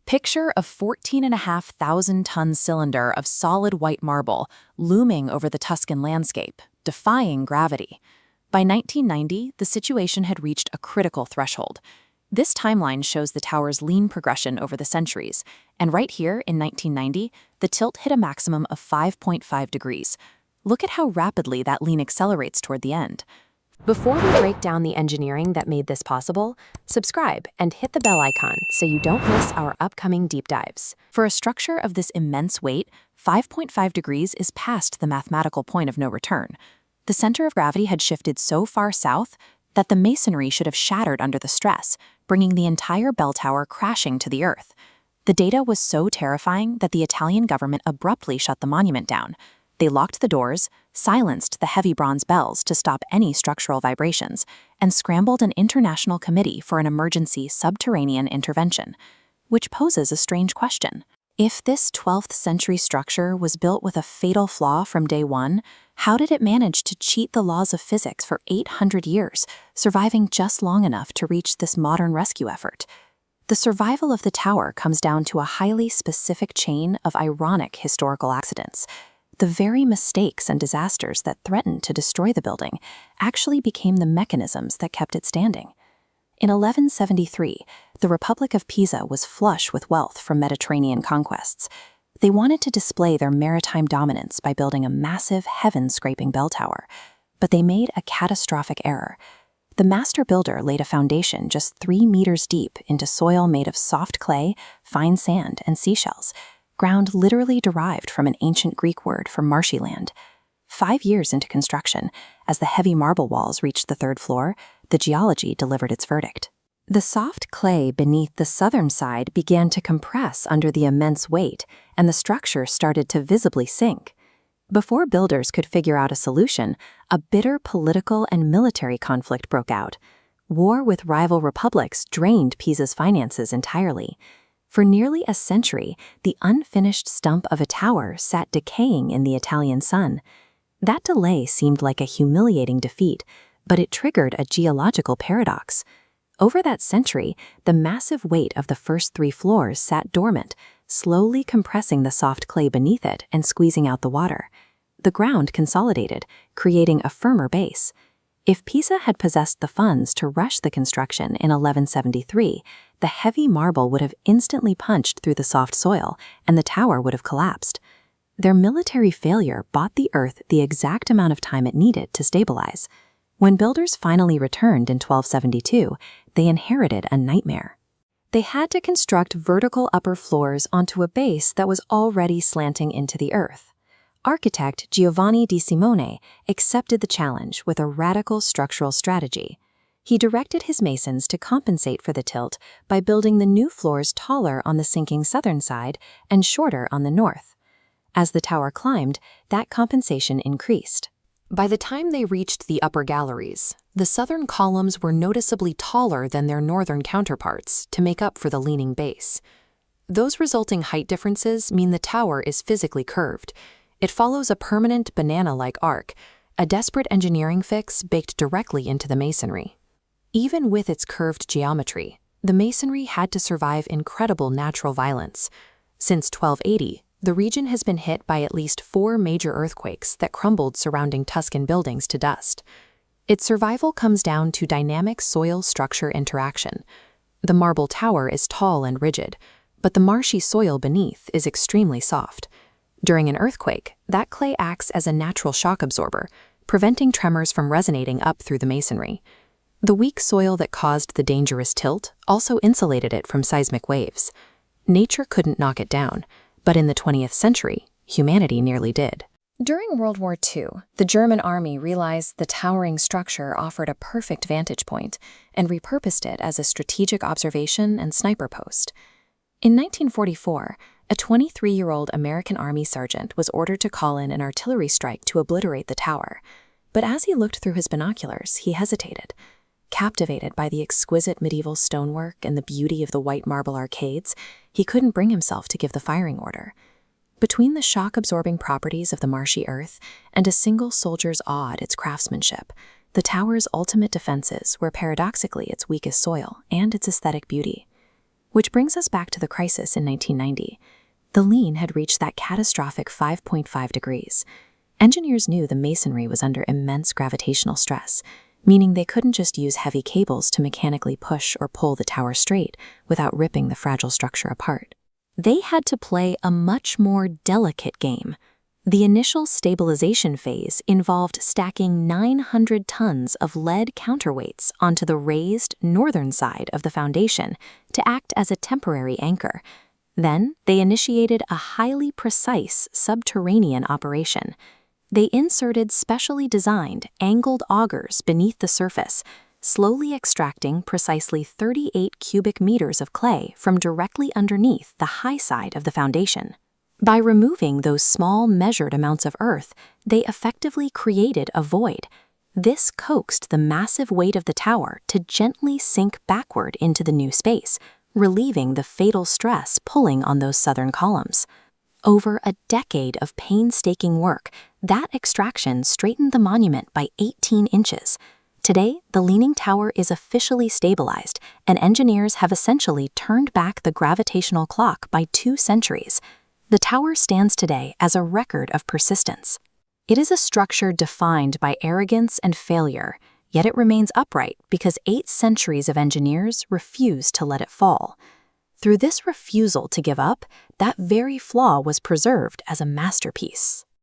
Picture a 14,500-ton cylinder of solid white marble looming over the Tuscan landscape, defying gravity. By 1990, the situation had reached a critical threshold. This timeline shows the tower's lean progression over the centuries, and right here in 1990, the tilt hit a maximum of 5.5 degrees. Look at how rapidly that lean accelerates toward the end. Before we break down the engineering that made this possible, subscribe and hit the bell icon so you don't miss our upcoming deep dives. For a structure of this immense weight, 5.5 degrees is past the mathematical point of no return. The center of gravity had shifted so far south that the masonry should have shattered under the stress, bringing the entire bell tower crashing to the earth. The data was so terrifying that the Italian government abruptly shut the monument down. They locked the doors, silenced the heavy bronze bells to stop any structural vibrations, and scrambled an international committee for an emergency subterranean intervention. Which poses a strange question. If this 12th century structure was built with a fatal flaw from day one, how did it manage to cheat the laws of physics for 800 years, surviving just long enough to reach this modern rescue effort? The survival of the tower comes down to a highly specific chain of ironic historical accidents. The very mistakes and disasters that threatened to destroy the building actually became the mechanisms that kept it standing. In 1173, the Republic of Pisa was flush with wealth from Mediterranean conquests. They wanted to display their maritime dominance by building a massive, heaven-scraping bell tower, but they made a catastrophic error. The master builder laid a foundation just 3 meters deep into soil made of soft clay, fine sand, and seashells, ground literally derived from an ancient Greek word for marshy land. 5 years into construction, as the heavy marble walls reached the 3rd floor, the geology delivered its verdict. The soft clay beneath the southern side began to compress under the immense weight, and the structure started to visibly sink. Before builders could figure out a solution, a bitter political and military conflict broke out. War with rival republics drained Pisa's finances entirely. For nearly a century, the unfinished stump of a tower sat decaying in the Italian sun. That delay seemed like a humiliating defeat, but it triggered a geological paradox. Over that century, the massive weight of the first 3 floors sat dormant, slowly compressing the soft clay beneath it and squeezing out the water. The ground consolidated, creating a firmer base. If Pisa had possessed the funds to rush the construction in 1173, the heavy marble would have instantly punched through the soft soil, and the tower would have collapsed. Their military failure bought the earth the exact amount of time it needed to stabilize. When builders finally returned in 1272, they inherited a nightmare. They had to construct vertical upper floors onto a base that was already slanting into the earth. Architect Giovanni di Simone accepted the challenge with a radical structural strategy. He directed his masons to compensate for the tilt by building the new floors taller on the sinking southern side and shorter on the north. As the tower climbed, that compensation increased. By the time they reached the upper galleries, the southern columns were noticeably taller than their northern counterparts to make up for the leaning base. Those resulting height differences mean the tower is physically curved. It follows a permanent banana-like arc, a desperate engineering fix baked directly into the masonry. Even with its curved geometry, the masonry had to survive incredible natural violence. Since 1280, the region has been hit by at least 4 major earthquakes that crumbled surrounding Tuscan buildings to dust. Its survival comes down to dynamic soil-structure interaction. The marble tower is tall and rigid, but the marshy soil beneath is extremely soft. During an earthquake, that clay acts as a natural shock absorber, preventing tremors from resonating up through the masonry. The weak soil that caused the dangerous tilt also insulated it from seismic waves. Nature couldn't knock it down, but in the 20th century, humanity nearly did. During World War II, the German army realized the towering structure offered a perfect vantage point and repurposed it as a strategic observation and sniper post. In 1944, a 23-year-old American Army sergeant was ordered to call in an artillery strike to obliterate the tower. But as he looked through his binoculars, he hesitated. Captivated by the exquisite medieval stonework and the beauty of the white marble arcades, he couldn't bring himself to give the firing order. Between the shock-absorbing properties of the marshy earth and a single soldier's awe at its craftsmanship, the tower's ultimate defenses were paradoxically its weakest soil and its aesthetic beauty. Which brings us back to the crisis in 1990. The lean had reached that catastrophic 5.5 degrees. Engineers knew the masonry was under immense gravitational stress, meaning they couldn't just use heavy cables to mechanically push or pull the tower straight without ripping the fragile structure apart. They had to play a much more delicate game. The initial stabilization phase involved stacking 900 tons of lead counterweights onto the raised northern side of the foundation to act as a temporary anchor. Then, they initiated a highly precise subterranean operation. They inserted specially designed, angled augers beneath the surface, slowly extracting precisely 38 cubic meters of clay from directly underneath the high side of the foundation. By removing those small measured amounts of earth, they effectively created a void. This coaxed the massive weight of the tower to gently sink backward into the new space, relieving the fatal stress pulling on those southern columns. Over a decade of painstaking work, that extraction straightened the monument by 18 inches. Today, the Leaning Tower is officially stabilized, and engineers have essentially turned back the gravitational clock by 2 centuries. The tower stands today as a record of persistence. It is a structure defined by arrogance and failure, yet it remains upright because 8 centuries of engineers refused to let it fall. Through this refusal to give up, that very flaw was preserved as a masterpiece.